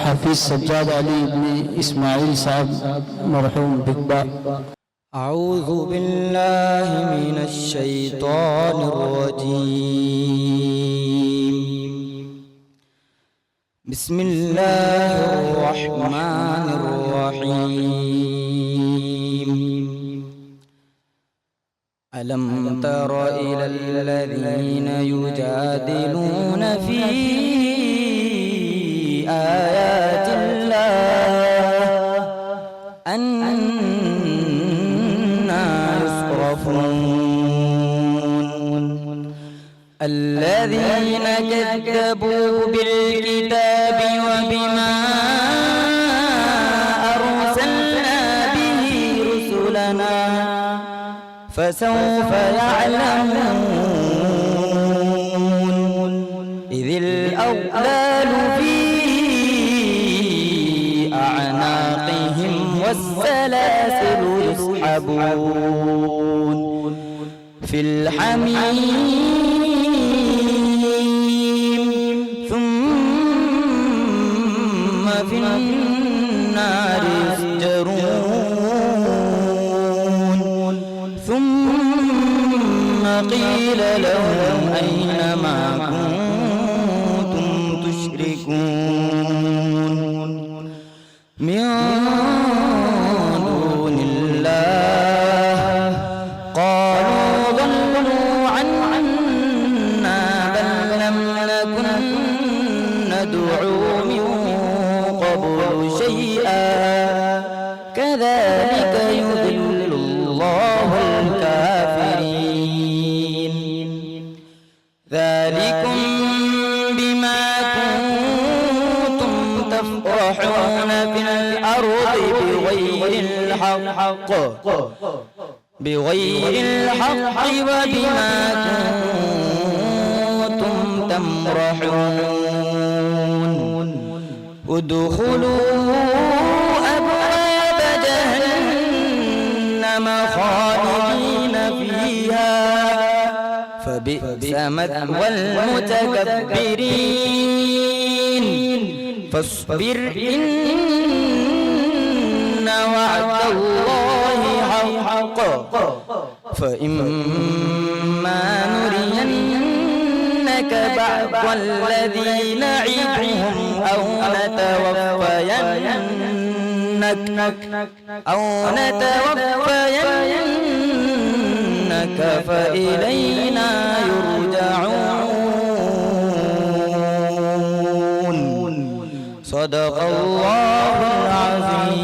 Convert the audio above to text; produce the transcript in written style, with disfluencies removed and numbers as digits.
हाफिज सज्जाद अली इब्ने इस्माइल साहब मरहूम बिगबा। अऊज़ु बिल्लाहि मिनश शैतानिर रजीम। बिस्मिल्लाहिर रहमानिर रहीम। अलम तर इलल्लज़ीन युजादिलून फी आयातिल्लाह अन्ना युस्रफून। الذين كذبوا بالكتاب وبما أرسلنا به رسلنا فسوف يعلمون إذ الأغلال في أعناقهم والسلاسل يسحبون في الحميم ثم في النار يسجرون ثم قيل لهم أين ما كنتم تشركون من دون الله قالوا ضلوا عنا بل لم نكن ندعو من قبل شيئا كذلك يضل الله الكافرين ذلكم بما كنتم تفرحون في الأرض بغير الحق وبما كنتم تمرحون ادخلوا أبواب جهنم خالدين فيها فبئس مثوى المتكبرين فاصبر إن وعد الله حق فإما نرينك بعض الذي نعدهم أو نتوفينك فإلينا يرجعون صدق الله العظيم.